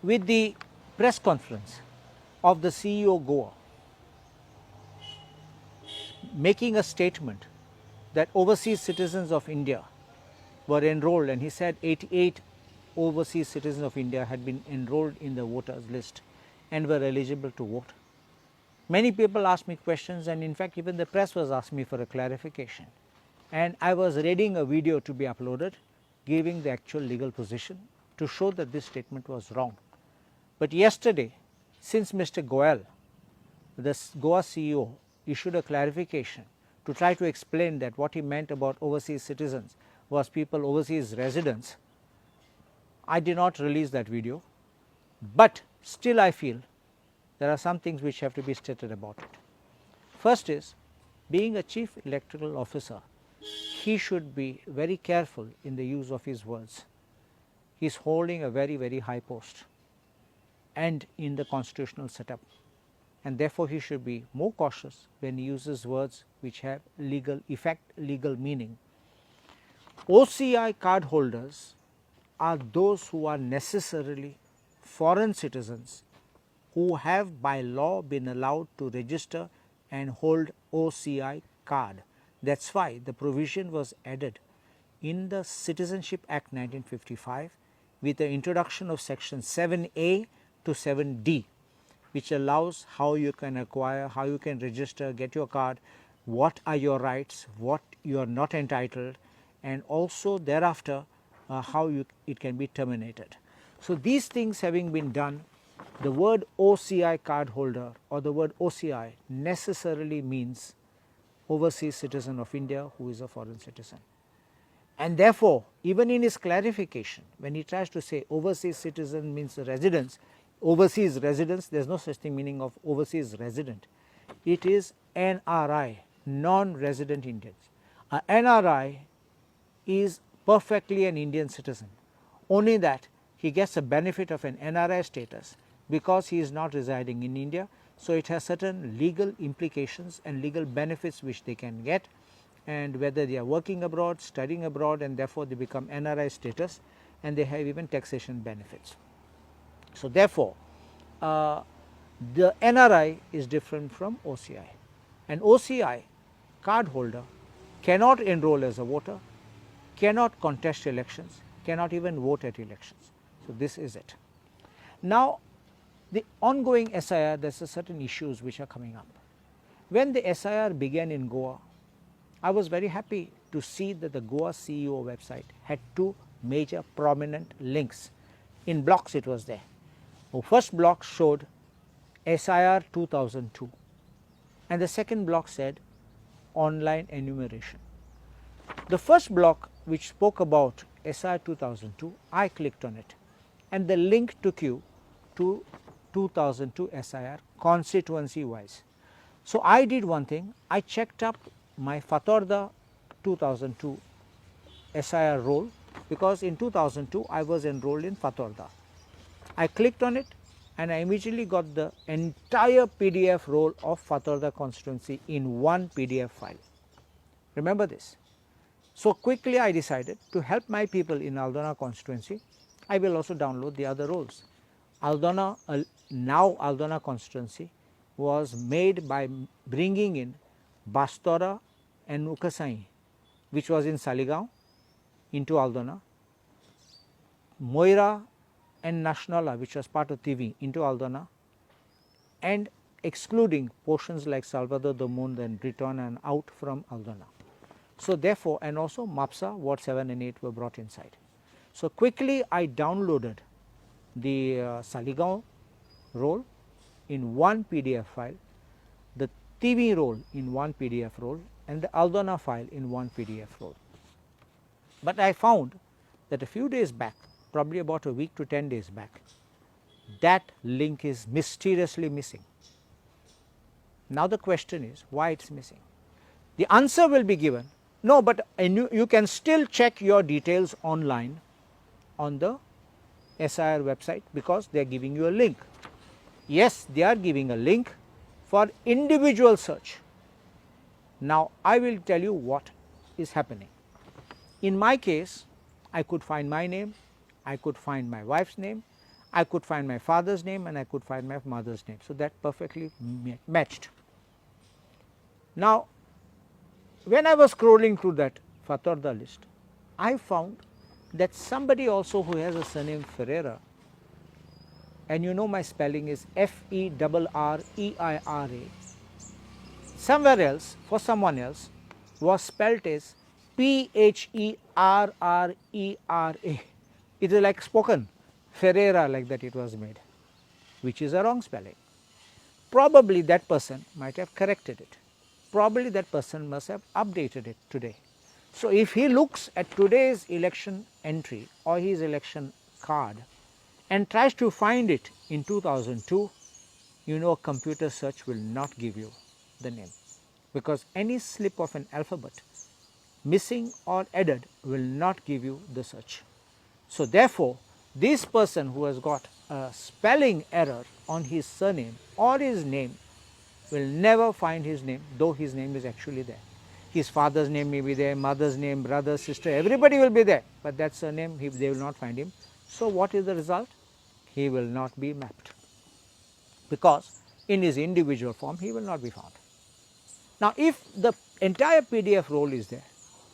with the press conference of the CEO Goa making a statement that overseas citizens of India were enrolled, and he said 88 overseas citizens of India had been enrolled in the voters list and were eligible to vote. Many people asked me questions, and in fact even the press was asking me for a clarification, and I was reading a video to be uploaded giving the actual legal position to show that this statement was wrong. But yesterday, since Mr. Goel, the Goa CEO, issued a clarification to try to explain that what he meant about overseas citizens was people overseas residents, I did not release that video, but still I feel there are some things which have to be stated about it. First is, being a chief electoral officer, he should be very careful in the use of his words. He is holding a very high post and in the constitutional setup, and therefore he should be more cautious when he uses words which have legal effect, legal meaning. OCI card holders are those who are necessarily foreign citizens who have by law been allowed to register and hold OCI card. That is why the provision was added in the Citizenship Act 1955 with the introduction of section 7A to 7D, which allows how you can acquire, how you can register, get your card, what are your rights, what you are not entitled, and also thereafter how it can be terminated. So, these things having been done, the word OCI card holder or the word OCI necessarily means overseas citizen of India who is a foreign citizen. And therefore, even in his clarification, when he tries to say overseas citizen means residence, overseas residence, there is no such thing meaning of overseas resident. It is NRI, non-resident Indians. A NRI is perfectly an Indian citizen, only that he gets a benefit of an NRI status because he is not residing in India. So, it has certain legal implications and legal benefits which they can get, and whether they are working abroad, studying abroad, and therefore they become NRI status, and they have even taxation benefits. So, therefore, the NRI is different from OCI, and OCI card holder cannot enroll as a voter, cannot contest elections, cannot even vote at elections. So, this is it. Now, the ongoing SIR, there are certain issues which are coming up. When the SIR began in Goa, I was very happy to see that the Goa CEO website had two major prominent links. In blocks it was there. The first block showed SIR 2002 and the second block said online enumeration. The first block which spoke about SIR 2002, I clicked on it and the link took you to 2002 SIR constituency wise. So, I did one thing, I checked up my Fatorda 2002 SIR roll, because in 2002 I was enrolled in Fatorda. I clicked on it and I immediately got the entire PDF roll of Fatorda constituency in one PDF file. Remember this. So, quickly I decided to help my people in Aldona constituency, I will also download the other rolls. Aldona, now Aldona constituency was made by bringing in Bastora and Ukasai, which was in Saligaon, into Aldona, Moira and Nashnala, which was part of TV, into Aldona, and excluding portions like Salvador de Mundo and Briton and out from Aldona. So, therefore, and also Mapsa, Ward 7 and 8 were brought inside. So, quickly I downloaded the Saligaon roll in one PDF file, the TV roll in one PDF roll, and the Aldona file in one PDF roll. But I found that a few days back, probably about a week to 10 days back, that link is mysteriously missing. Now, the question is why it is missing. The answer will be given, no, but you can still check your details online on the SIR website because they are giving you a link. Yes, they are giving a link for individual search. Now, I will tell you what is happening. In my case, I could find my name, I could find my wife's name, I could find my father's name and I could find my mother's name. So, that perfectly matched. Now, when I was scrolling through that Fatorda list, I found that somebody also who has a surname Ferreira, and you know my spelling is Ferreira, somewhere else, for someone else, was spelt as Pherrera. It is like spoken, Ferreira, like that it was made, which is a wrong spelling. Probably that person might have corrected it. Probably that person must have updated it today. So, if he looks at today's election entry or his election card and tries to find it in 2002, you know computer search will not give you the name, because any slip of an alphabet missing or added will not give you the search. So, therefore, this person who has got a spelling error on his surname or his name will never find his name, though his name is actually there. His father's name may be there, mother's name, brother, sister, everybody will be there, but that surname they will not find him. So, what is the result? He will not be mapped, because in his individual form he will not be found. Now, if the entire PDF roll is there,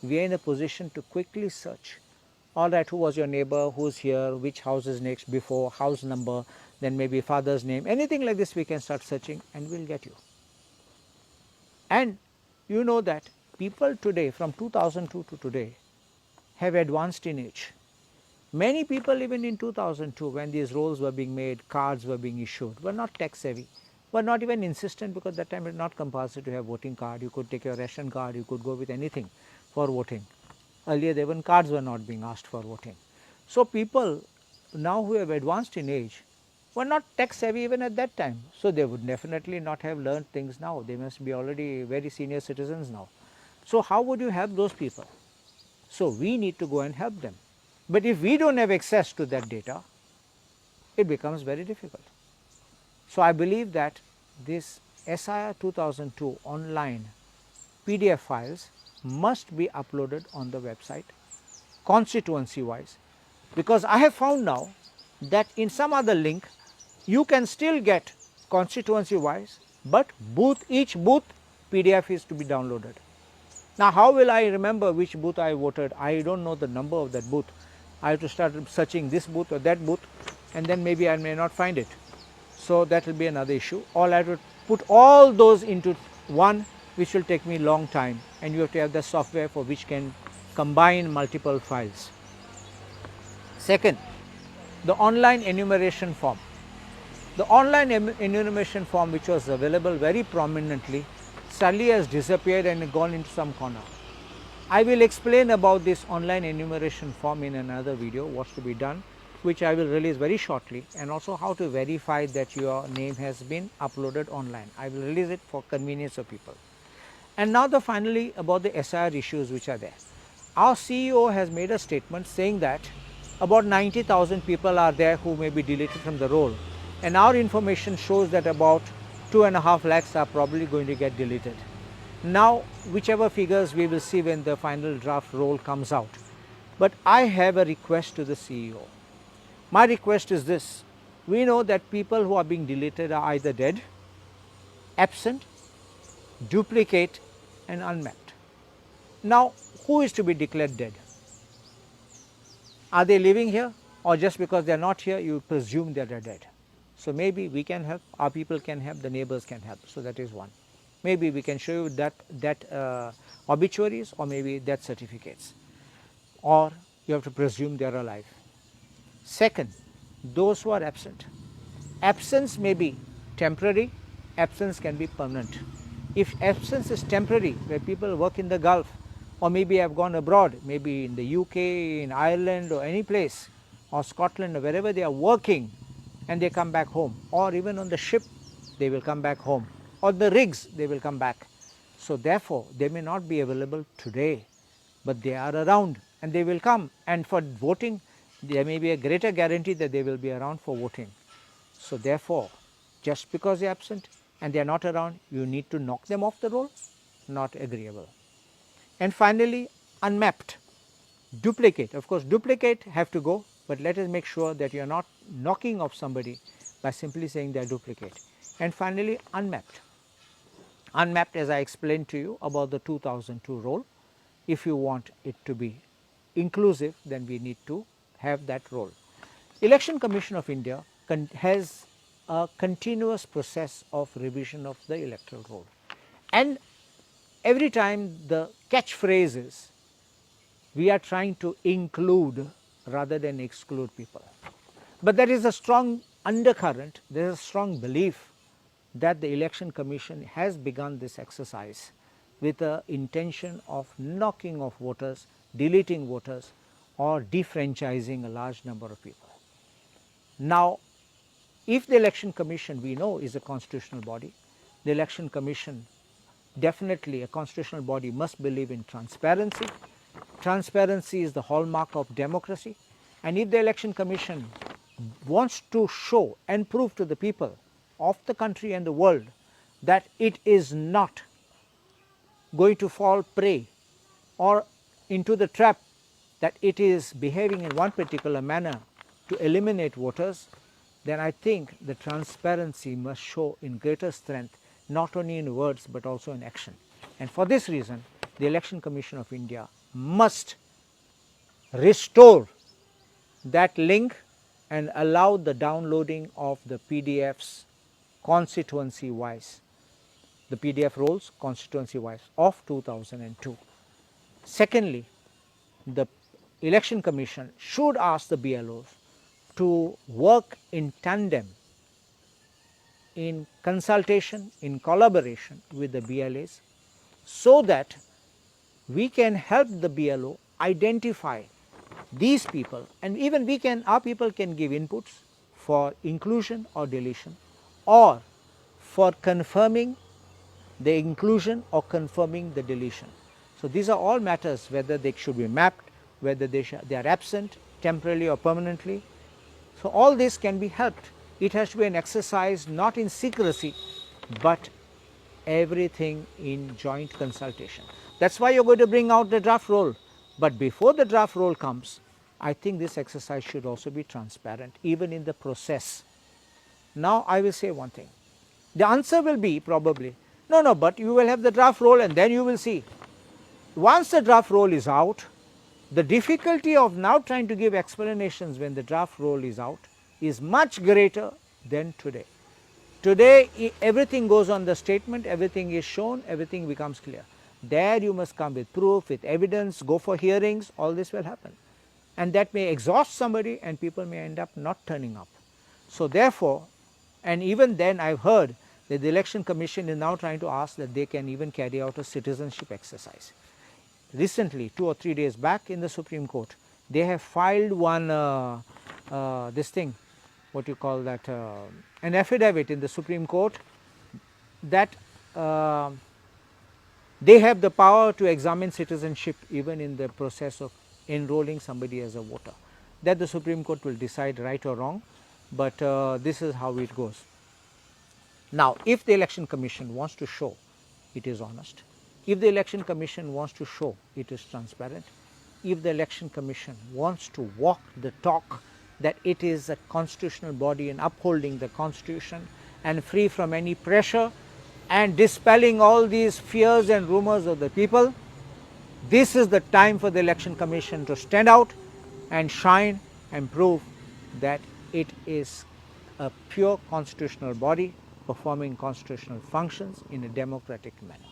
we are in a position to quickly search. All right, who was your neighbor, who's here, which house is next before, house number, then maybe father's name, anything like this we can start searching and we will get you. And you know that people today from 2002 to today have advanced in age. Many people even in 2002, when these rolls were being made, cards were being issued, were not tech savvy, were not even insistent, because that time it was not compulsory to have voting card. You could take your ration card, you could go with anything for voting. Earlier even cards were not being asked for voting. So, people now who have advanced in age were not tech savvy even at that time. So, they would definitely not have learned things now. They must be already very senior citizens now. So, how would you help those people? So, we need to go and help them. But if we do not have access to that data, it becomes very difficult. So, I believe that this SIR 2002 online PDF files must be uploaded on the website constituency wise, because I have found now that in some other link you can still get constituency wise, but each booth PDF is to be downloaded. Now, how will I remember which booth I voted? I do not know the number of that booth. I have to start searching this booth or that booth, and then maybe I may not find it. So, that will be another issue. Or I have to put all those into one, which will take me long time, and you have to have the software for which can combine multiple files. Second, the online enumeration form. The online enumeration form, which was available very prominently, suddenly has disappeared and gone into some corner. I will explain about this online enumeration form in another video, what's to be done, which I will release very shortly, and also how to verify that your name has been uploaded online. I will release it for convenience of people. And now finally about the SIR issues which are there. Our CEO has made a statement saying that about 90,000 people are there who may be deleted from the roll, and our information shows that about 2.5 lakhs are probably going to get deleted. Now, whichever figures we will see when the final draft roll comes out, but I have a request to the CEO. My request is this: we know that people who are being deleted are either dead, absent, duplicate and unmapped. Now, who is to be declared dead? Are they living here, or just because they are not here you presume that they are dead? So, maybe we can help, our people can help, the neighbors can help. So, that is one. Maybe we can show you that obituaries or maybe death certificates, or you have to presume they are alive. Second, those who are absent. Absence may be temporary, absence can be permanent. If absence is temporary, where people work in the Gulf, or maybe have gone abroad, maybe in the UK, in Ireland or any place, or Scotland or wherever they are working, and they come back home, or even on the ship they will come back home, or the rigs they will come back. So, therefore, they may not be available today, but they are around and they will come, and for voting there may be a greater guarantee that they will be around for voting. So, therefore, just because they are absent and they are not around, you need to knock them off the roll, not agreeable. And finally, unmapped, duplicate. Of course, duplicate have to go, but let us make sure that you are not knocking off somebody by simply saying they are duplicate. And finally, unmapped. Unmapped, as I explained to you about the 2002 role, if you want it to be inclusive, then we need to have that role. Election Commission of India has a continuous process of revision of the electoral roll, and every time the catchphrase is we are trying to include rather than exclude people. But there is a strong undercurrent, there is a strong belief that the Election Commission has begun this exercise with the intention of knocking off voters, deleting voters, or defranchising a large number of people. Now, if the Election Commission, we know, is a constitutional body, the Election Commission, definitely a constitutional body, must believe in transparency. Transparency is the hallmark of democracy, and if the Election Commission wants to show and prove to the people of the country and the world that it is not going to fall prey or into the trap that it is behaving in one particular manner to eliminate voters, then I think the transparency must show in greater strength, not only in words but also in action. And for this reason, the Election Commission of India must restore that link and allow the downloading of the PDFs constituency wise, the PDF rolls constituency wise of 2002. Secondly, the Election Commission should ask the BLOs to work in tandem, in consultation, in collaboration with the BLAs, so that we can help the BLO identify these people, and even we can, our people can give inputs for inclusion or deletion, or for confirming the inclusion or confirming the deletion. So these are all matters, whether they should be mapped, whether they are absent temporarily or permanently. So all this can be helped. It has to be an exercise not in secrecy, but everything in joint consultation. That's why you are going to bring out the draft roll. But before the draft roll comes, I think this exercise should also be transparent, even in the process. Now I will say one thing. The answer will be probably, no, but you will have the draft roll and then you will see. Once the draft roll is out, the difficulty of now trying to give explanations when the draft roll is out is much greater than today. Today everything goes on the statement, everything is shown, everything becomes clear. There you must come with proof, with evidence, go for hearings, all this will happen. And that may exhaust somebody and people may end up not turning up. So therefore, and even then I have heard that the Election Commission is now trying to ask that they can even carry out a citizenship exercise. Recently, 2 or 3 days back in the Supreme Court, they have filed one, this thing, what you call that, an affidavit in the Supreme Court that they have the power to examine citizenship even in the process of enrolling somebody as a voter. That the Supreme Court will decide right or wrong, but this is how it goes. Now, if the Election Commission wants to show it is honest, if the Election Commission wants to show it is transparent, if the Election Commission wants to walk the talk that it is a constitutional body and upholding the Constitution and free from any pressure and dispelling all these fears and rumors of the people, this is the time for the Election Commission to stand out and shine and prove that it is a pure constitutional body performing constitutional functions in a democratic manner.